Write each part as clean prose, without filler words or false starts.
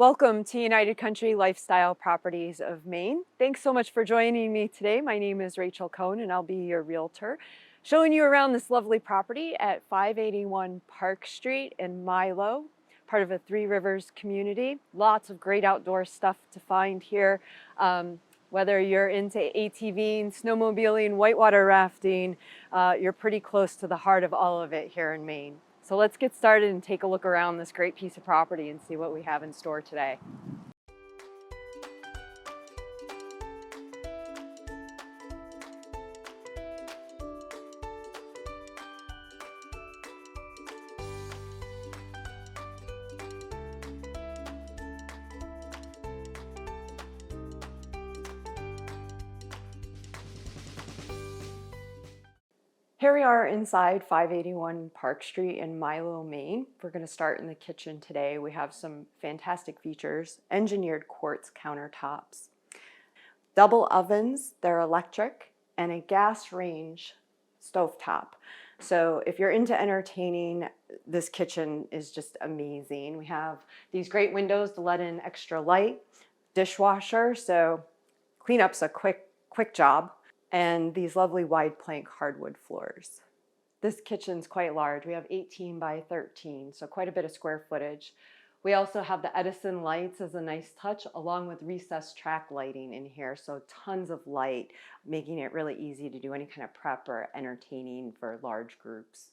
Welcome to United Country Lifestyle Properties of Maine. Thanks so much for joining me today. My name is Rachel Cohn and I'll be your realtor, showing you around this lovely property at 581 Park Street in Milo, part of a Three Rivers community. Lots of great outdoor stuff to find here. Whether you're into ATVing, snowmobiling, whitewater rafting, you're pretty close to the heart of all of it here in Maine. So let's get started and take a look around this great piece of property and see what we have in store today. Here we are inside 581 Park Street in Milo, Maine. We're going to start in the kitchen today. We have some fantastic features: engineered quartz countertops, double ovens, they're electric, and a gas range stovetop. So if you're into entertaining, this kitchen is just amazing. We have these great windows to let in extra light, dishwasher, so cleanup's a quick job, and these lovely wide plank hardwood floors. This kitchen's quite large. We have 18 by 13, so quite a bit of square footage. We also have the Edison lights as a nice touch, along with recessed track lighting in here, so tons of light, making it really easy to do any kind of prep or entertaining for large groups.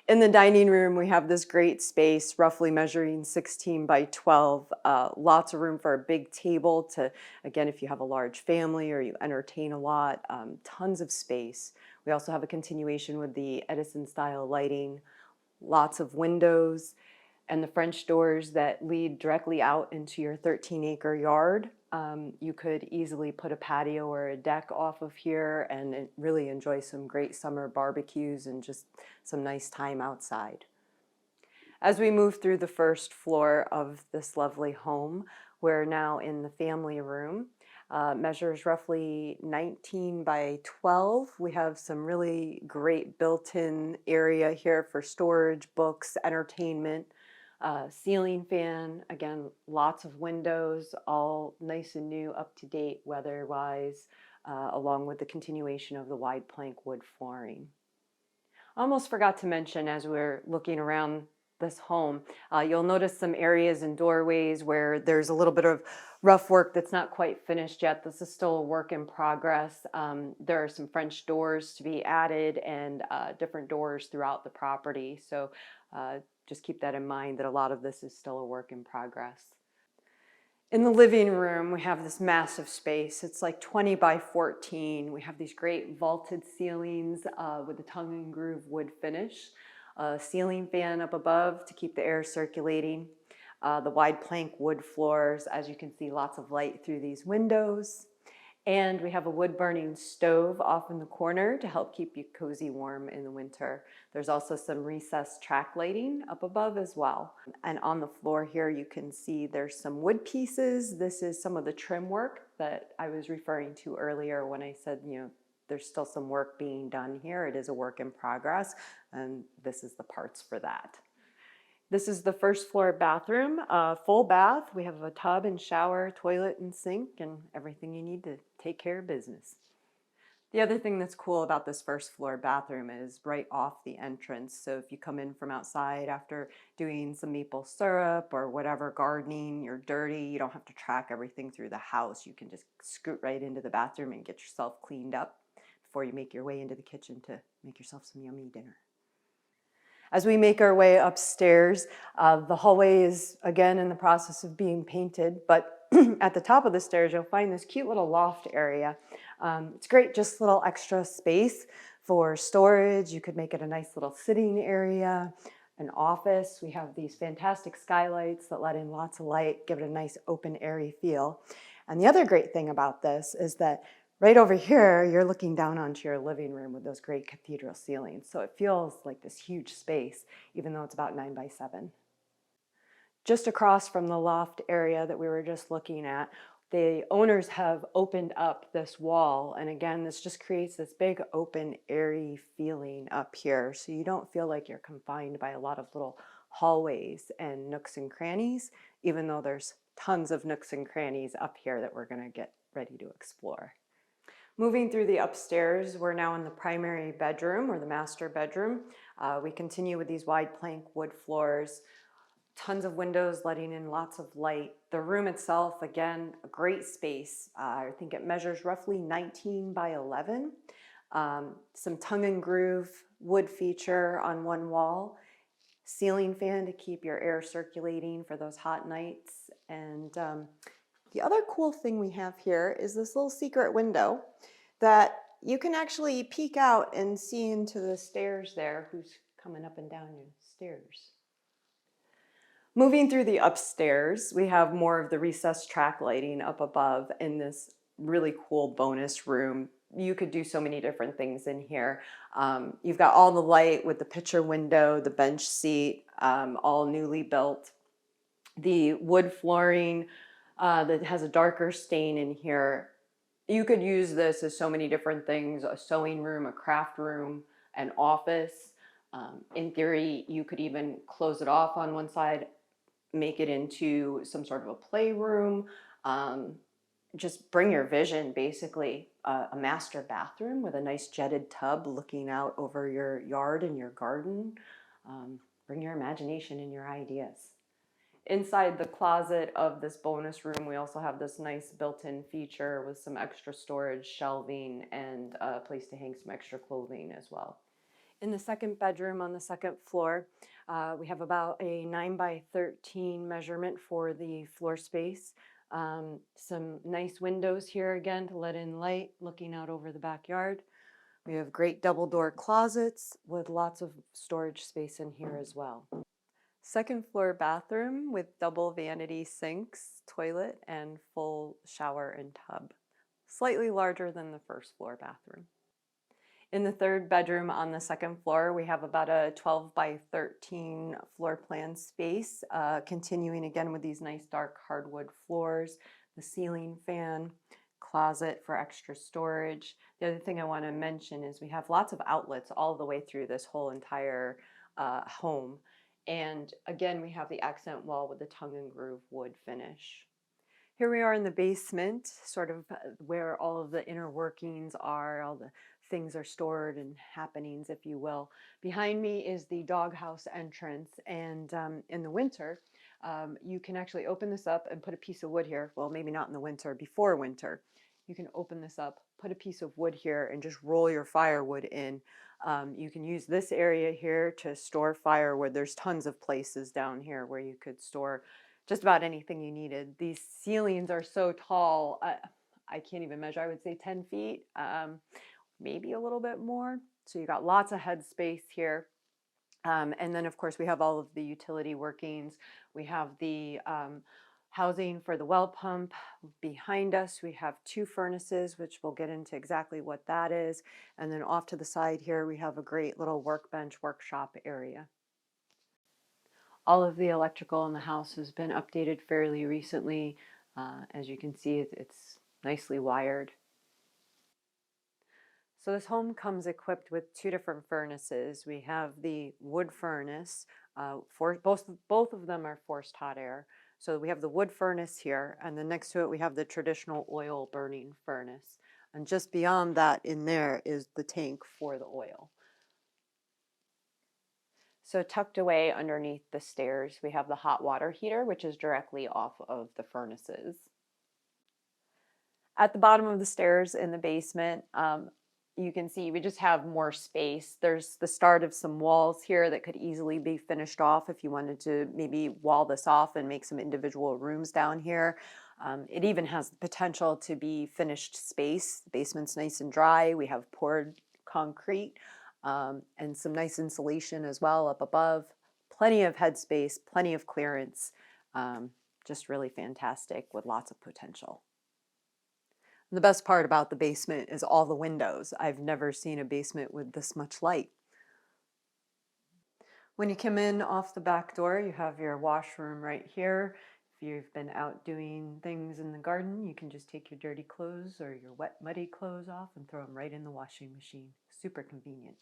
In the dining room, we have this great space, roughly measuring 16 by 12. Lots of room for a big table to, again, if you have a large family or you entertain a lot, tons of space. We also have a continuation with the Edison style lighting, lots of windows, and the French doors that lead directly out into your 13-acre yard. You could easily put a patio or a deck off of here and really enjoy some great summer barbecues and just some nice time outside. As we move through the first floor of this lovely home, we're now in the family room. Measures roughly 19 by 12. We have some really great built-in area here for storage, books, entertainment. Ceiling fan, again, lots of windows, all nice and new, up to date weather-wise, along with the continuation of the wide plank wood flooring. Almost forgot to mention, as we're looking around this home, you'll notice some areas and doorways where there's a little bit of rough work that's not quite finished yet. This is still a work in progress. There are some French doors to be added and different doors throughout the property. So just keep that in mind, that a lot of this is still a work in progress. In the living room, we have this massive space. It's like 20 by 14. We have these great vaulted ceilings with a tongue and groove wood finish. A ceiling fan up above to keep the air circulating. The wide plank wood floors, as you can see, lots of light through these windows. And we have a wood burning stove off in the corner to help keep you cozy warm in the winter. There's also some recessed track lighting up above as well. And on the floor here, you can see there's some wood pieces. This is some of the trim work that I was referring to earlier when I said, there's still some work being done here. It is a work in progress, and this is the parts for that. This is the first floor bathroom, full bath. We have a tub and shower, toilet and sink, and everything you need to take care of business. The other thing that's cool about this first floor bathroom is right off the entrance. So if you come in from outside after doing some maple syrup or whatever gardening, you're dirty, you don't have to track everything through the house. You can just scoot right into the bathroom and get yourself cleaned up before you make your way into the kitchen to make yourself some yummy dinner. As we make our way upstairs, the hallway is again in the process of being painted, but at the top of the stairs, you'll find this cute little loft area. It's great, just little extra space for storage. You could make it a nice little sitting area, an office. We have these fantastic skylights that let in lots of light, give it a nice open, airy feel. And the other great thing about this is that right over here, you're looking down onto your living room with those great cathedral ceilings. So it feels like this huge space, even though it's about 9 by 7. Just across from the loft area that we were just looking at, the owners have opened up this wall. And again, this just creates this big, open, airy feeling up here. So you don't feel like you're confined by a lot of little hallways and nooks and crannies, even though there's tons of nooks and crannies up here that we're going to get ready to explore. Moving through the upstairs, we're now in the primary bedroom or the master bedroom. We continue with these wide plank wood floors, tons of windows letting in lots of light. The room itself, again, a great space. I think it measures roughly 19 by 11. Some tongue and groove wood feature on one wall, ceiling fan to keep your air circulating for those hot nights. And the other cool thing we have here is this little secret window that you can actually peek out and see into the stairs there, who's coming up and down your stairs. Moving through the upstairs, we have more of the recessed track lighting up above in this really cool bonus room. You could do so many different things in here. You've got all the light with the picture window, the bench seat, all newly built. The wood flooring that has a darker stain in here. You could use this as so many different things: a sewing room, a craft room, an office. In theory, you could even close it off on one side, make it into some sort of a playroom. Just bring your vision, basically. A master bathroom with a nice jetted tub looking out over your yard and your garden. Bring your imagination and your ideas. Inside the closet of this bonus room, we also have this nice built-in feature with some extra storage, shelving, and a place to hang some extra clothing as well. In the second bedroom on the second floor, we have about a 9 by 13 measurement for the floor space. Some nice windows here again to let in light, looking out over the backyard. We have great double door closets with lots of storage space in here as well. Second floor bathroom with double vanity sinks, toilet, and full shower and tub. Slightly larger than the first floor bathroom. In the third bedroom on the second floor, we have about a 12 by 13 floor plan space, continuing again with these nice dark hardwood floors, the ceiling fan, closet for extra storage. The other thing I want to mention is we have lots of outlets all the way through this whole entire home. And again, we have the accent wall with the tongue and groove wood finish. Here we are in the basement, sort of where all of the inner workings are, all the things are stored and happenings, if you will. Behind me is the doghouse entrance, and in the winter, you can actually open this up and put a piece of wood here. Well, maybe not in the winter, before winter. You can open this up, put a piece of wood here, and just roll your firewood in. You can use this area here to store firewood. There's tons of places down here where you could store just about anything you needed. These ceilings are so tall, I can't even measure. I would say 10 feet, maybe a little bit more. So you got lots of head space here. And then of course we have all of the utility workings. We have the housing for the well pump. Behind us we have 2 furnaces, which we'll get into exactly what that is. And then off to the side here we have a great little workbench workshop area. All of the electrical in the house has been updated fairly recently. As you can see, it's nicely wired. So this home comes equipped with 2 different furnaces. We have the wood furnace. Both of them are forced hot air. So we have the wood furnace here, and then next to it we have the traditional oil burning furnace. And just beyond that in there is the tank for the oil. So tucked away underneath the stairs, we have the hot water heater, which is directly off of the furnaces. At the bottom of the stairs in the basement, you can see we just have more space. There's the start of some walls here that could easily be finished off if you wanted to maybe wall this off and make some individual rooms down here. It even has the potential to be finished space. The basement's nice and dry. We have poured concrete. And some nice insulation as well up above. Plenty of headspace, plenty of clearance. Just really fantastic with lots of potential. And the best part about the basement is all the windows. I've never seen a basement with this much light. When you come in off the back door, you have your washroom right here. If you've been out doing things in the garden, you can just take your dirty clothes or your wet, muddy clothes off and throw them right in the washing machine. Super convenient.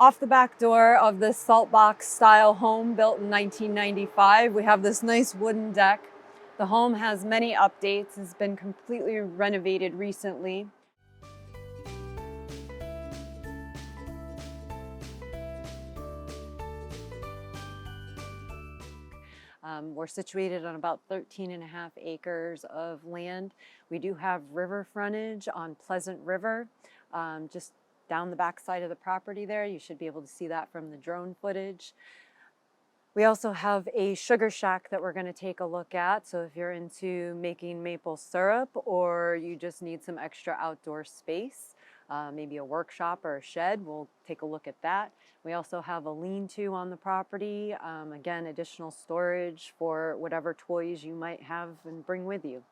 Off the back door of this Saltbox style home built in 1995, we have this nice wooden deck. The home has many updates. It's been completely renovated recently. We're situated on about 13.5 acres of land. We do have river frontage on Pleasant River, just down the back side of the property there. You should be able to see that from the drone footage. We also have a sugar shack that we're going to take a look at. So if you're into making maple syrup or you just need some extra outdoor space, maybe a workshop or a shed, we'll take a look at that. We also have a lean-to on the property. Again, additional storage for whatever toys you might have and bring with you.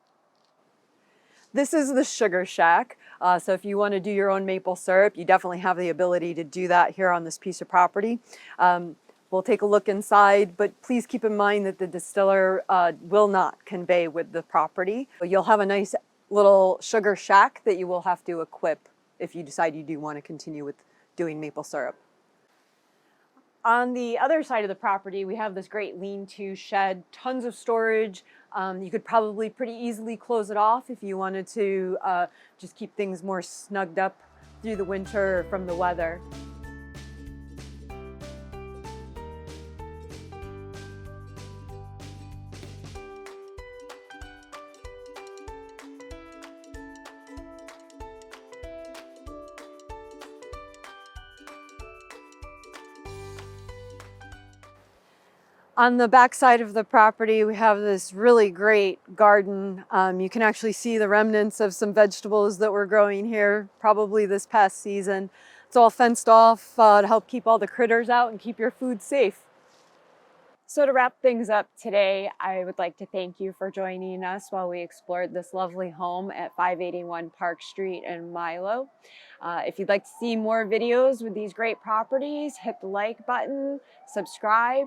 This is the sugar shack. So if you want to do your own maple syrup, you definitely have the ability to do that here on this piece of property. We'll take a look inside, but please keep in mind that the distiller will not convey with the property. You'll have a nice little sugar shack that you will have to equip if you decide you do want to continue with doing maple syrup. On the other side of the property, we have this great lean-to shed, tons of storage. You could probably pretty easily close it off if you wanted to just keep things more snugged up through the winter from the weather. On the back side of the property, we have this really great garden. You can actually see the remnants of some vegetables that were growing here probably this past season. It's all fenced off to help keep all the critters out and keep your food safe. So to wrap things up today, I would like to thank you for joining us while we explored this lovely home at 581 Park Street in Milo. If you'd like to see more videos with these great properties, hit the like button, subscribe.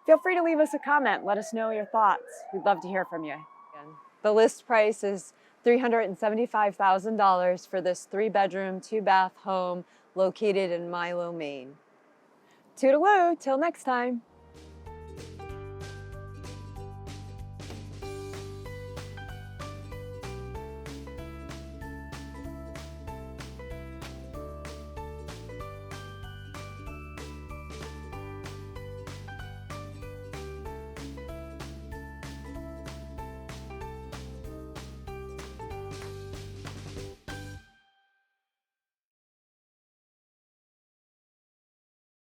Feel free to leave us a comment. Let us know your thoughts. We'd love to hear from you. The list price is $375,000 for this 3-bedroom, 2-bath home located in Milo, Maine. Toodaloo, till next time.